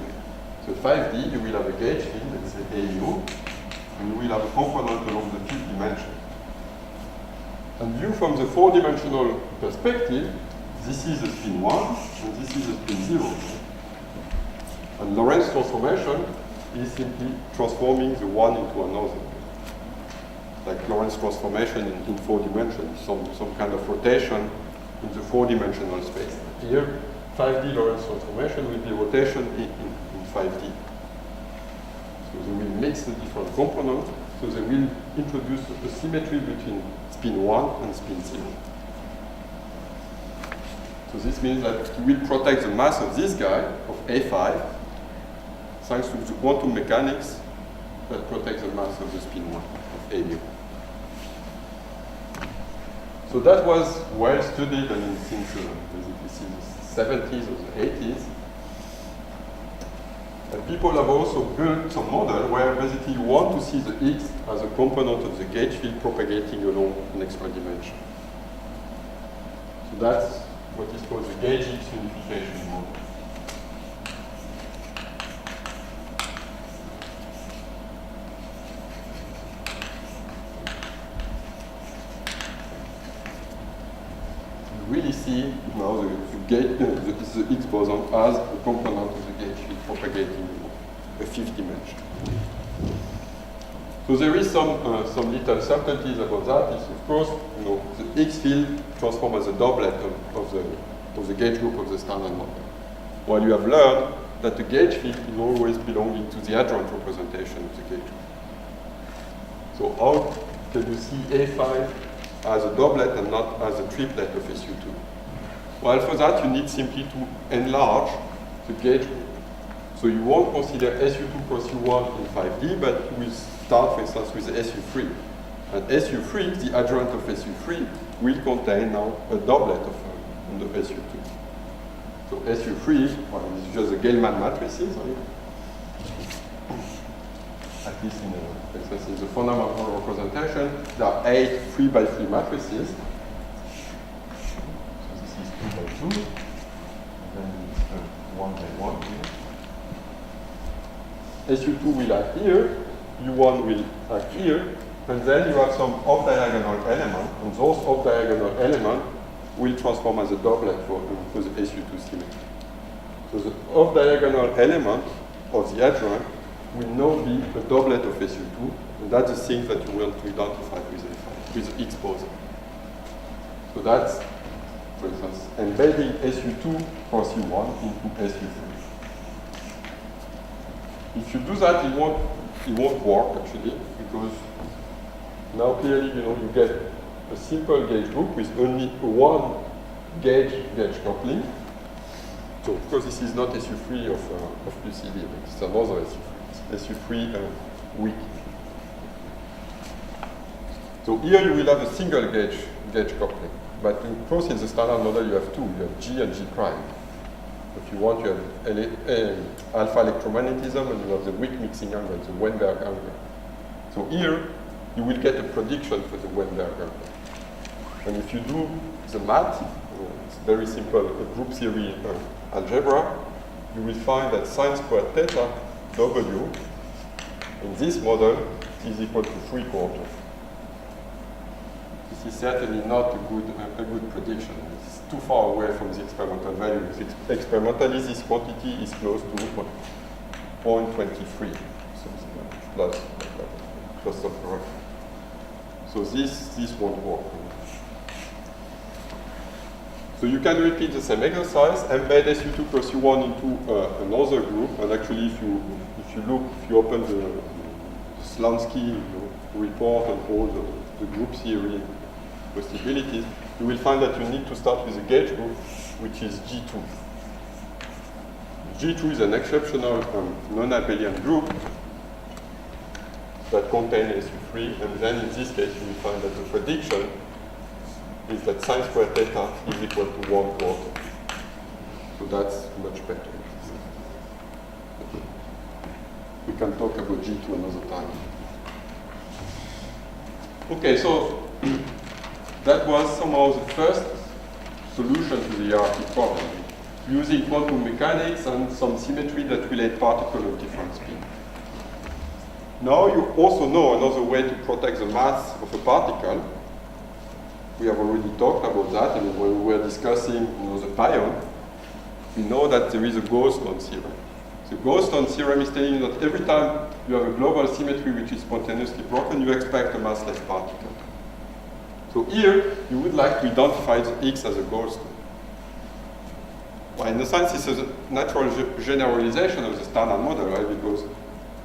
So 5D, you will have a gauge field, let's say AU, and you will have a component along the field dimension. And viewed from the 4-dimensional perspective, this is a spin 1, and this is a spin 0. And Lorentz transformation is simply transforming the one into another. Like Lorentz transformation in 4 dimensions, some kind of rotation in the 4-dimensional space. Here, 5D Lorentz transformation will be rotation in 5D. So they will mix the different components, so they will introduce a symmetry between spin 1 and spin 0. So this means that you will protect the mass of this guy, of A5, thanks to the quantum mechanics that protects the mass of the spin 1, of A mu. So that was well studied, I mean, since the 70s or the 80s. And people have also built some model where basically you want to see the Higgs as a component of the gauge field propagating along an extra dimension. So that's what is called the gauge Higgs unification model. You really see now the Higgs boson as a component of the gauge field propagating a 5th dimension. So there is some little subtleties about that. Is of course, the Higgs field transforms as a doublet of the gauge group of the Standard Model. While you have learned that the gauge field is always belonging to the adjoint representation of the gauge group. So how can you see A5 as a doublet and not as a triplet of SU2? Well, for that you need simply to enlarge the gauge group. So you won't consider SU2 plus U1 in 5D, but you will start, for instance, with SU3. And SU3, the adjoint of SU3, will contain now a doublet of the SU2. So SU3, well, this is just the Gell-Mann matrices, right? At least for instance, in the fundamental representation, there are 8 3x3 matrices. So this is 2x2, and then it's 1x1 here. SU2 will act here, U1 will act here, and then you have some off-diagonal element, and those off-diagonal elements will transform as a doublet for the SU2 symmetry. So the off-diagonal element of the adjoint will now be a doublet of SU2, and that's the thing that you want to identify with the Higgs boson. So that's, for instance, embedding SU2 plus U1 into SU3. If you do that, it won't work actually, because now clearly you get a simple gauge group with only one gauge coupling. So of course this is not SU3 of QCD, but it's another SU3. It's SU3 weak. So here you will have a single gauge coupling, but of course in the Standard Model you have two. You have G and G prime. If you want, you have alpha electromagnetism, and you have the weak mixing angle, the Weinberg angle. So here, you will get a prediction for the Weinberg angle. And if you do the math, it's very simple, a group theory algebra, you will find that sine squared theta W in this model is equal to 3/4. This is certainly not a good prediction. It's too far away from the experimental value. Experimentally, this quantity is close to 0.23, plus some correction. So this won't work. So you can repeat the same exercise, embed SU2 plus U1 into another group, and actually if you open the Slansky report and all the group theory possibilities, you will find that you need to start with a gauge group, which is G2. G2 is an exceptional non-abelian group that contains SU3, and then in this case you will find that the prediction is that sine squared theta is equal to 1/4. So that's much better. We can talk about G2 another time. Okay, so that was somehow the first solution to the hierarchy problem, using quantum mechanics and some symmetry that relate particles of different spin. Now you also know another way to protect the mass of a particle. We have already talked about that, and when we were discussing the pion, we know that there is a Goldstone theorem. The Goldstone theorem is telling you that every time you have a global symmetry which is spontaneously broken, you expect a massless particle. So here, you would like to identify the X as a Goldstone. Well, in a sense, this is a natural generalization of the standard model, right? Because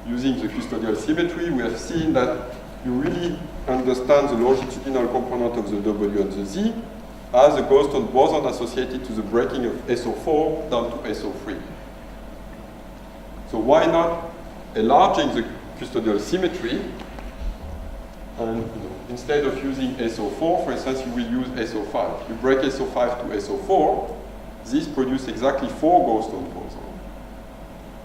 using the custodial symmetry, we have seen that you really understand the longitudinal component of the W and the Z as a Goldstone boson associated to the breaking of SO4 down to SO3. So why not enlarging the custodial symmetry, and instead of using SO4, for instance, you will use SO5. You break SO5 to SO4, this produces exactly 4 Goldstone bosons.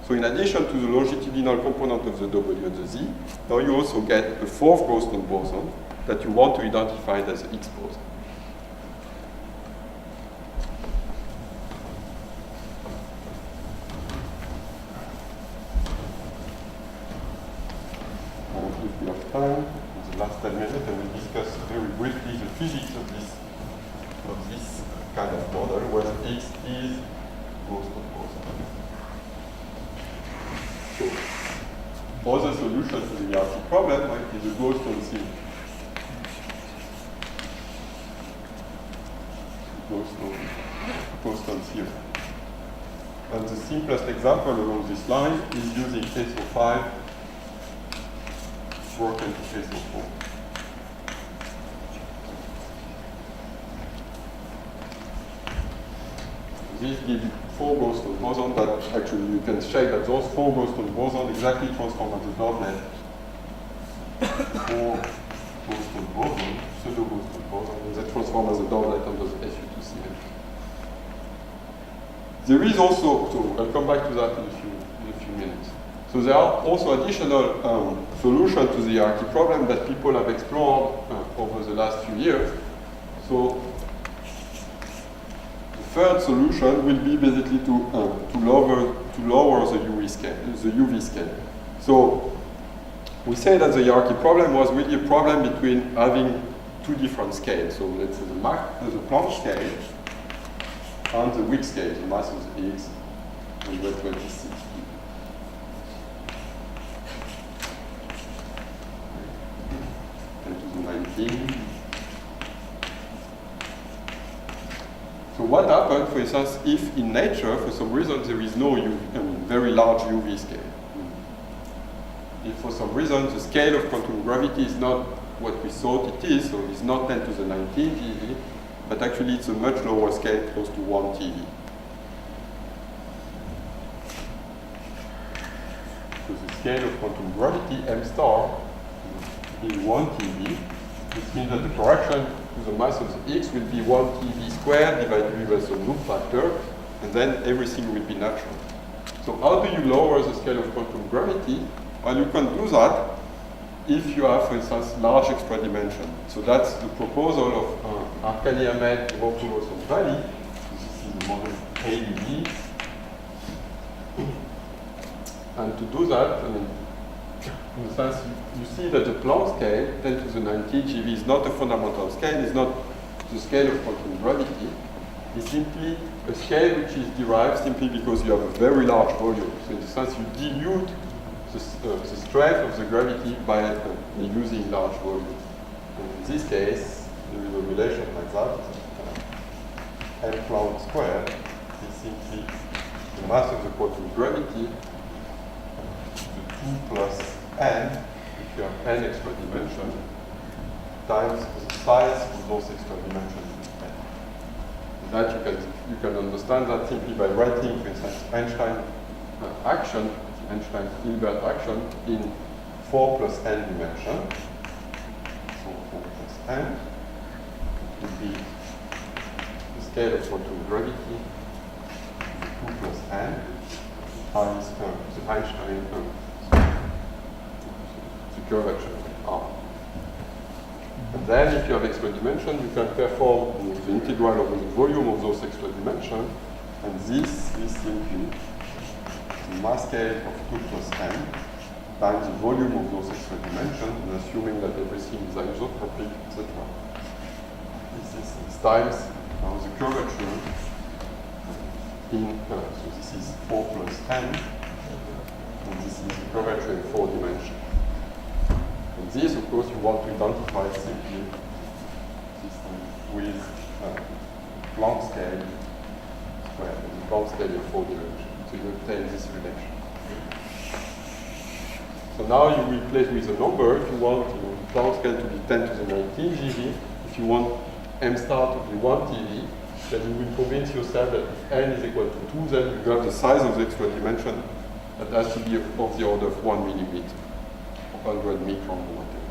So in addition to the longitudinal component of the W and the Z, now you also get a 4th Goldstone boson that you want to identify as the X boson. If we have time, in the last 10 minutes, I will discuss very briefly the physics of this kind of model, where X is Goldstone boson. So, other solution to the hierarchy problem is the Goldstone theorem. Goldstone theorem. And the simplest example along this line is using SO5 broken to SO4. This gives you 4 Goldstone bosons that actually you can check that those 4 Goldstone bosons exactly transform as a dotnet 4 Goldstone bosons, pseudo Goldstone bosons, and they transform as a dotnet under the SU2 symmetry. There is also, so I'll come back to that in a few minutes. So there are also additional solutions to the hierarchy problem that people have explored over the last few years. So third solution will be basically to lower the UV scale. So we say that the hierarchy problem was really a problem between having 2 different scales. So let's say the Planck scale and the Wick scale, the mass of the Higgs, and the 26. And to the 19. So what happens, for instance, if in nature, for some reason, there is no very large UV scale? If for some reason the scale of quantum gravity is not what we thought it is, so it's not 10 to the 19 GeV, but actually it's a much lower scale, close to 1 TeV. So the scale of quantum gravity, m star, is 1 TeV. This means that the correction to the mass of the Higgs will be 1 TeV squared divided by the loop factor, and then everything will be natural. So how do you lower the scale of quantum gravity? Well, you can do that if you have, for instance, large extra dimension. So that's the proposal of Arkady Ahmed, Timopoulos, and Valley. This is the model ADB. And to do that, I mean, in a sense, you see that the Planck scale, 10 to the 19 GeV, is not a fundamental scale, it's not the scale of quantum gravity. It's simply a scale which is derived simply because you have a very large volume. So in a sense, you dilute the strength of the gravity by using large volume. And in this case, there is a relation like that. m Planck squared is simply the mass of the quantum gravity, the 2 plus n, if you have n extra dimension, times the size of those extra dimensions with n. And that you can understand that simply by writing, for instance, Einstein action, Einstein-Hilbert action in 4 plus n dimension. So 4 plus n would be the scale of quantum gravity, 2 plus n times the Einstein the curvature R. And then if you have extra dimension, you can perform the integral over the volume of those extra dimensions, and this is simply the mass scale of 2 plus n times the volume of those extra dimensions, and assuming that everything is isotropic, etc. This is times now the curvature in, so this is 4 plus n, and this is the curvature in 4 dimensions. And this, of course, you want to identify simply system with Planck scale squared, the Planck scale in 4 dimensions. So you obtain this relation. So now you replace with a number. If you want the Planck scale to be 10 to the 19 GeV, if you want m star to be 1 TeV, then you will convince yourself that if n is equal to 2, then you have the size of the extra dimension that has to be of the order of 1 millimeter, or 100 micron, or whatever.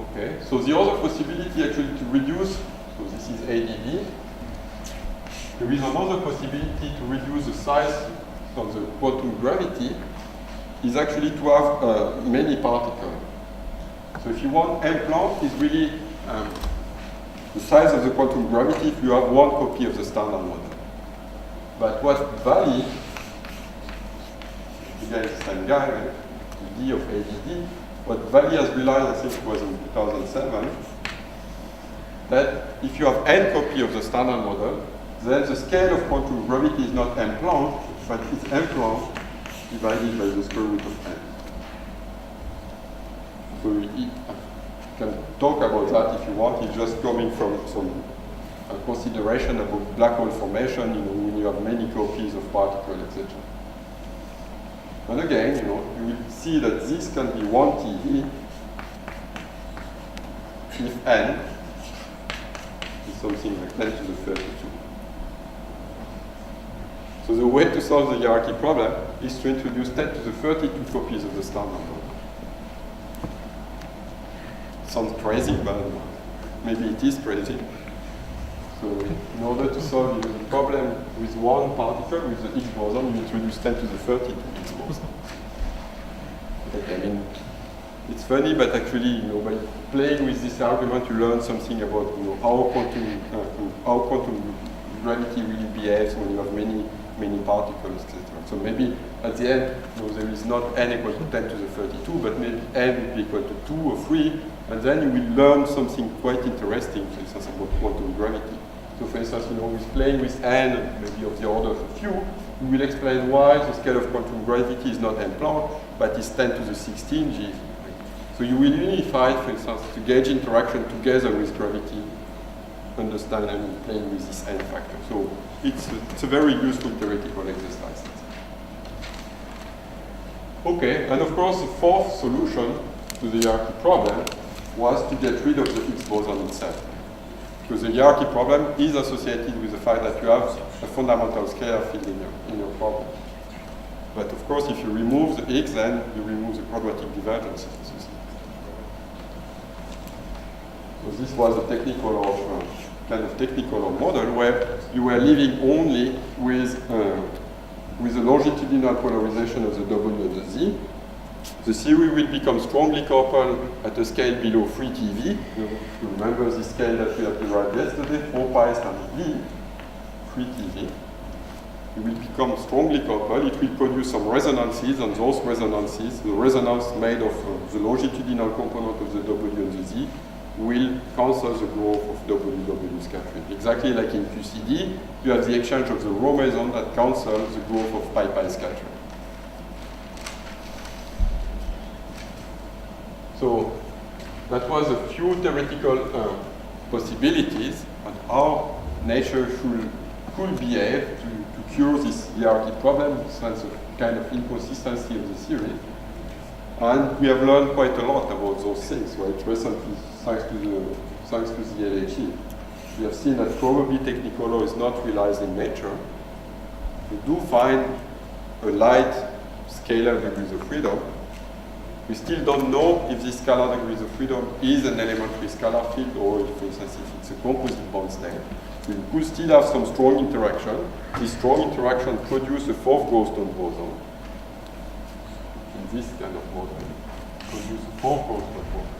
Okay, so the other possibility actually to reduce, so this is AdV. There is another possibility to reduce the size of the quantum gravity is actually to have many particles. So if you want, m Planck is really the size of the quantum gravity if you have one copy of the standard model. But what Valley, again the same guy, right? The D of AdD, what Valley has realized, I think it was in 2007, that if you have n copy of the standard model, then the scale of quantum gravity is not m Planck, but it's m Planck divided by the square root of n. So you can talk about that if you want. It's just coming from some consideration about black hole formation, when you have many copies of particles, etc. And again, you will see that this can be 1 TeV if n is something like 10 to the 32. So the way to solve the hierarchy problem is to introduce 10 to the 32 copies of the standard model. Sounds crazy, but maybe it is crazy. So in order to solve the problem with one particle, with the Higgs boson, you introduce 10 to the 32 Higgs boson. Okay, I mean, it's funny, but actually, by playing with this argument, you learn something about how quantum gravity really behaves when you have many particles, etc. So maybe at the end, there is not n equal to 10 to the 32, but maybe n would be equal to 2 or 3, and then you will learn something quite interesting, for instance, about quantum gravity. So for instance, with playing with n, maybe of the order of a few, we will explain why the scale of quantum gravity is not m Planck, but is 10 to the 16 GeV. So you will unify, for instance, the gauge interaction together with gravity, understand and playing with this n factor. So it's a very useful theoretical exercise. Okay, and of course the fourth solution to the hierarchy problem was to get rid of the Higgs boson itself. Because the hierarchy problem is associated with the fact that you have a fundamental scalar field in your problem. But of course, if you remove the Higgs, then you remove the quadratic divergence. So this was a kind of technical model where you were living only with the longitudinal polarization of the W and the Z. The theory will become strongly coupled at a scale below 3 TeV. You remember the scale that we have derived yesterday, 4 pi standard V, 3 TeV. It will become strongly coupled. It will produce some resonances, and those resonances, the resonance made of the longitudinal component of the W and the Z, will cancel the growth of WW scattering. Exactly like in QCD, you have the exchange of the Rho meson that cancels the growth of pi-pi scattering. So that was a few theoretical possibilities on how nature could behave to cure this hierarchy problem, this sense of kind of inconsistency of the theory. And we have learned quite a lot about those things, right? Recently, thanks to the LHE. We have seen that probably Technicolor is not realized in nature. We do find a light scalar degrees of freedom. We still don't know if this scalar degrees of freedom is an elementary scalar field or if, for instance, if it's a composite bond state. So you could still have some strong interaction. This strong interaction produces a fourth Goldstone boson. In this kind of model, produce a fourth Goldstone boson.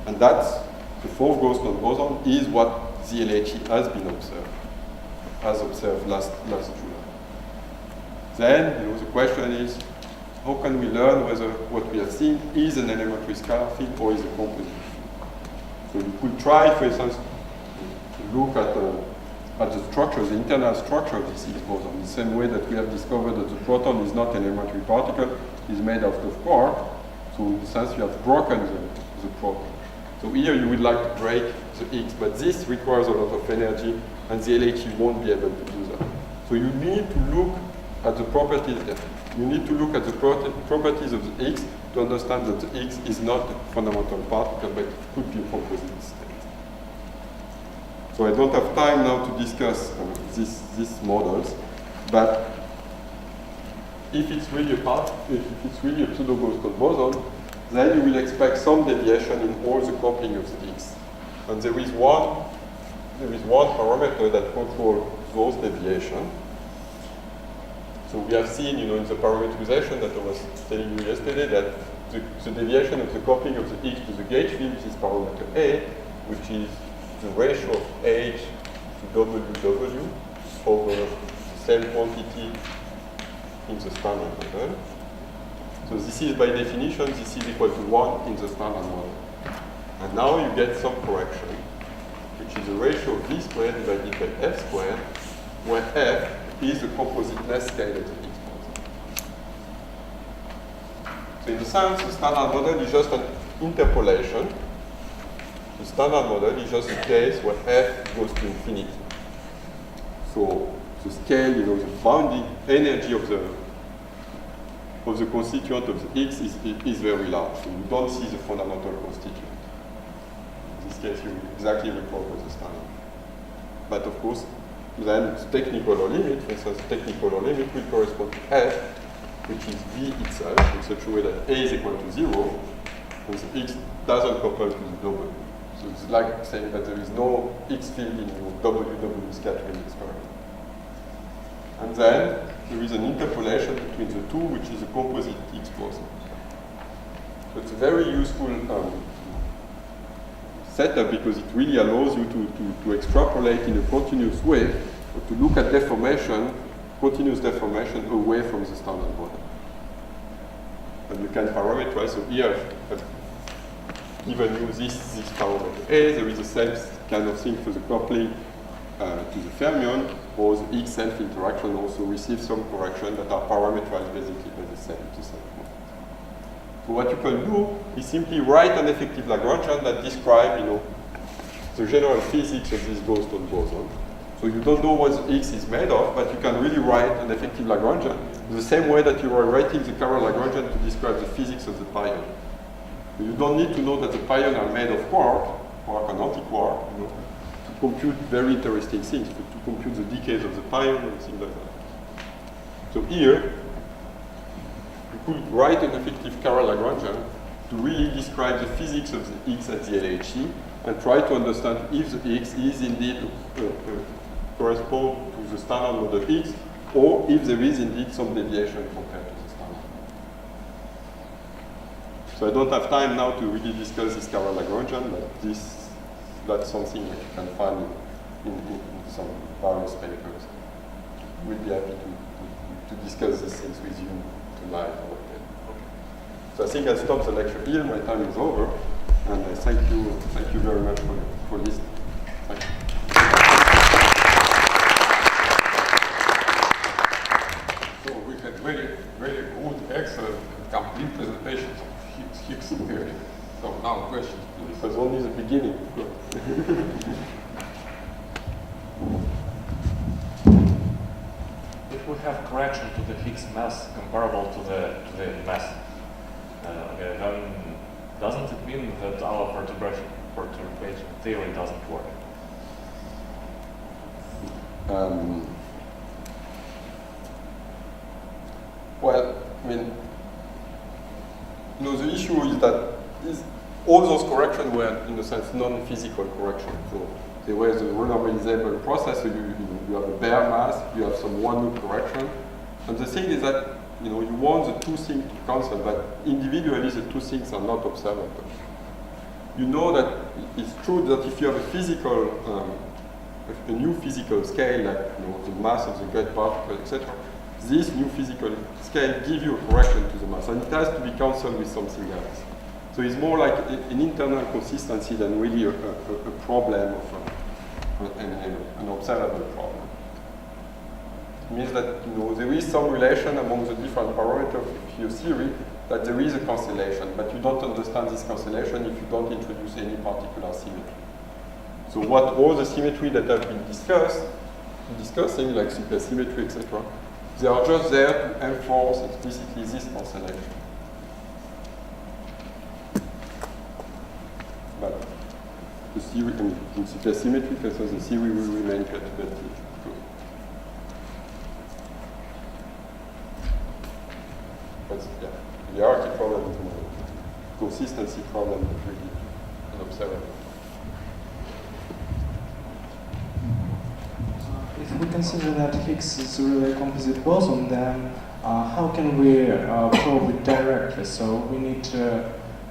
And that's the fourth Goldstone boson is what the LHE has been observed last July. Then, the question is, how can we learn whether what we have seen is an elementary scalar field or is a composite field? So you could try, for instance, to look at the structure, the internal structure of this Higgs boson, in the same way that we have discovered that the proton is not an elementary particle, it is made out of quark. So in a sense, you have broken the proton. So here you would like to break the Higgs, but this requires a lot of energy, and the LHE won't be able to do that. So you need to look at the properties there. You need to look at the properties of the Higgs to understand that the Higgs is not a fundamental particle, but it could be a composite state. So I don't have time now to discuss these models, but if it's really a pseudo-Goldstone boson, then you will expect some deviation in all the coupling of the Higgs. And there is one parameter that controls those deviations. So we have seen, in the parameterization that I was telling you yesterday, that the deviation of the coupling of the Higgs to the gauge field is parameter A, which is the ratio of H to WW over the same quantity in the standard model. So this is, by definition, this is equal to 1 in the standard model. And now you get some correction, which is the ratio of V squared divided by F squared, where F is the compositeness scale of the Higgs boson. So in the sense, the standard model is just an interpolation. The standard model is just a case where F goes to infinity. So the scale, the bounding energy of the constituent of the Higgs is very large. So you don't see the fundamental constituent. In this case, you exactly reproduce the standard. But of course, then the Technicolor limit, for instance, the Technicolor limit will correspond to F, which is V itself, in such a way that A is equal to 0, and the Higgs doesn't couple to the W. So it's like saying that there is no Higgs field in your WW scattering experiment. And then there is an interpolation between the two, which is a composite Higgs boson. So it's a very useful setup because it really allows you to extrapolate in a continuous way, or to look at deformation, continuous deformation away from the standard model. And you can parameterize. So here I've given you this parameter A. There is the same kind of thing for the coupling to the fermion, or the Higgs self-interaction also receives some correction that are parameterized basically by the same model. So what you can do is simply write an effective Lagrangian that describes, the general physics of this Goldstone boson. So you don't know what the Higgs is made of, but you can really write an effective Lagrangian in the same way that you are writing the Carroll Lagrangian to describe the physics of the pion. So you don't need to know that the pion are made of quark and anti-quark, to compute very interesting things, to compute the decays of the pion and things like that. So here, you could write an effective Carroll Lagrangian to really describe the physics of the Higgs at the LHE and try to understand if the Higgs is indeed correspond to the standard model Higgs, or if there is indeed some deviation compared to the standard. So I don't have time now to really discuss this Carroll Lagrangian, but that's something that you can find in some various papers. We'll be happy to discuss these things with you tonight or later. So I think I'll stop the lecture here. My time is over, and I thank you very much for listening. Thank you. So we had very, very good, excellent, complete presentations of Higgs theory. So now questions, please. was only the beginning. If we have correction to the Higgs mass comparable to the mass, okay, then doesn't it mean that our perturbation theory doesn't work? Well, I mean, the issue is that all those corrections were, in a sense, non-physical corrections. So they were the renormalizable process. So you have a bare mass, you have some one-loop correction. And the thing is that you want the two things to cancel, but individually the two things are not observable. You know that it's true that if you have a physical, a new physical scale, like the mass of the great particle, etc., this new physical scale gives you a correction to the mass, and it has to be cancelled with something else. So it's more like an internal consistency than really a problem of an observable problem. It means that there is some relation among the different parameters of your theory, that there is a cancellation, but you don't understand this cancellation if you don't introduce any particular symmetry. So what all the symmetry that have been discussing, like supersymmetry, etc., they are just there to enforce explicitly this cancellation. But the theory, in supersymmetry, so the theory will remain perturbative. But yeah, the hierarchy problem is a consistency problem that really unobservable. If we consider that Higgs is really a composite boson, then how can we probe it directly? So we need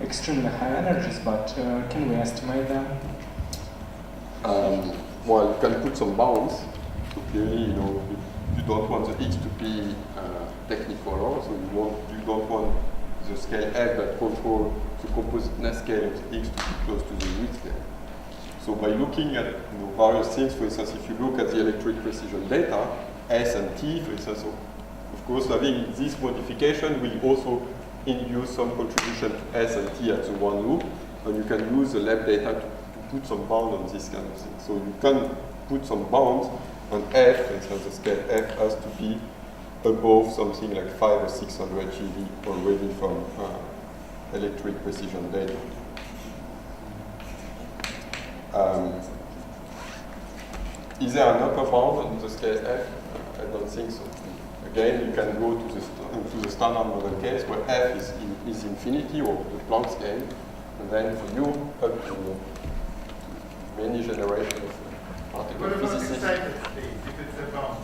extremely high energies, but can we estimate them? Well, you can put some bounds. So clearly, you don't want the Higgs to be technicolor, so you don't want the scale F that controls the compositeness scale of the Higgs to be close to the unit scale. So by looking at various things, for instance, if you look at the electric precision data, S and T, for instance, of course, having this modification will also induce some contribution to S and T at the one loop, and you can use the lab data to put some bound on this kind of thing. So you can put some bounds on F, for instance, the scale F has to be above something like 500 or 600 GeV already from electric precision data. Is there an upper bound on the scale F? I don't think so. Again, you can go to the standard model case where F is infinity, or the Planck scale, and then for you, up to many generations of particle What about physicists. excited state, if it's a bound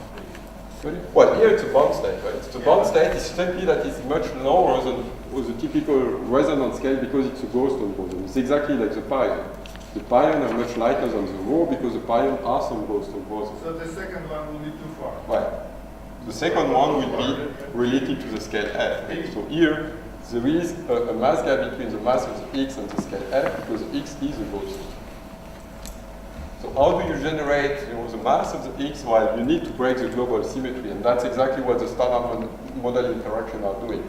state? Well, here it's a bound state, right? The bound state is simply that it's much lower than the typical resonance scale because it's a Goldstone boson. It's exactly like the pion. The pion are much lighter than the rho because the pion are some Goldstone bosons. So the second one will be too far. Right. The second one will be related to the scale F. So here, there is a mass gap between the mass of the X and the scale F because the X is a Goldstone. So how do you generate the mass of the X? Well, you need to break the global symmetry, and that's exactly what the standard model interaction are doing.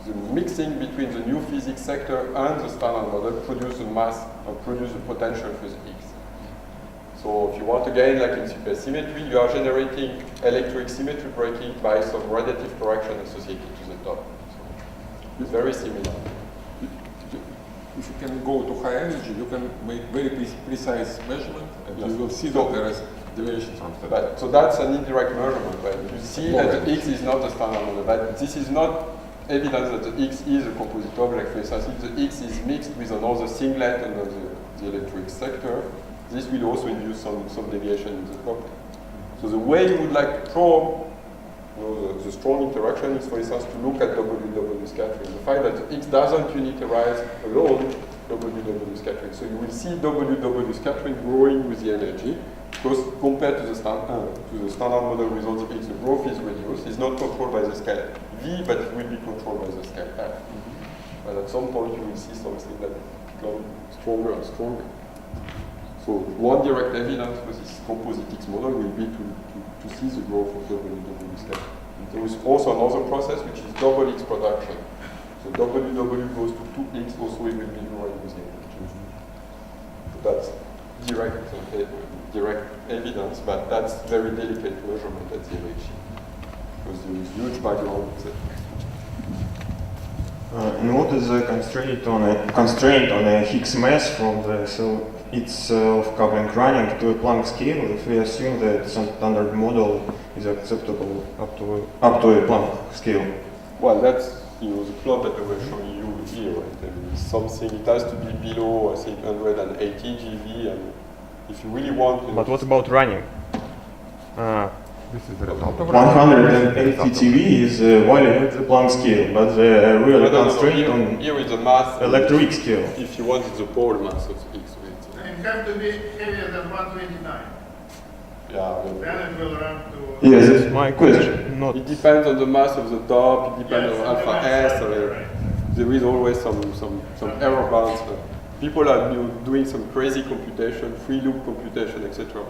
The mixing between the new physics sector and the standard model produce a mass or produce a potential for the X. So if you want again, like in supersymmetry, you are generating electric symmetry breaking by some radiative correction associated to the top. So it's very similar. If you can go to high energy, you can make very precise measurement, and Yes. you will see that there is deviation from that. But, so that's an indirect measurement, right? You see that the X is not a standard model, but this is not evidence that the X is a composite object. For instance, if the X is mixed with another singlet under the electric sector, this will also induce some deviation in the property. So the way you would like to probe the strong interaction is, for instance, to look at WW scattering. The fact that the X doesn't uniterize alone WW scattering. So you will see WW scattering growing with the energy, because compared to the standard model with all the X, the growth is reduced. It's not controlled by the scale V, but it will be controlled by the scale F. But at some point, you will see something that becomes stronger and stronger. So one direct evidence for this composite X model will be to see the growth of WW scale. There is also another process which is double X production. So WW goes to 2X, also it will be growing with the energy. that's direct, direct evidence, but that's very delicate measurement at the LHC because there is huge background, etc. And what is the constraint on a Higgs mass from the cell itself coupling running to a Planck scale if we assume that standard model is acceptable up to a Planck scale? Well, that's the plot that I was showing you here, right? I mean, something, it has to be below, I think, 180 GeV, and if you really want... But what about running? This is the result of 180 TeV is valid at the Planck scale, but the real constraint on here is the mass. electroweak scale. If you want, it's the pole mass of X. It have to be heavier than 129. Yeah, Then it will run to. Yes, that's my question. Not it depends on the mass of the top, it depends Yes, on the alpha mass, S, right. there is always some error bounds. People are doing some crazy computation, free loop computation, etc.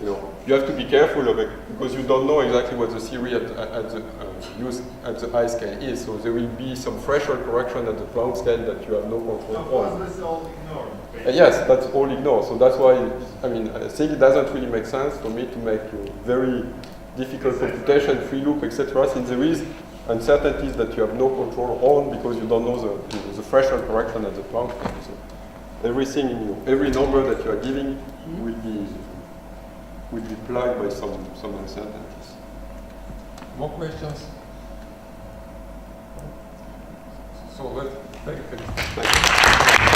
You know, you have to be careful of it because you don't know exactly what the theory at the high scale is. So there will be some threshold correction at the Planck scale that you have no control Of over. course, this is all ignored. Yes, that's all ignored. So that's why, I mean, I think it doesn't really make sense for me to make very difficult computation, free loop, etc. Since there is uncertainties that you have no control on because you don't know the threshold correction at the Planck scale. So everything in you, every number that you are giving will be plagued by some uncertainties. More questions? So let's take it. Thank you.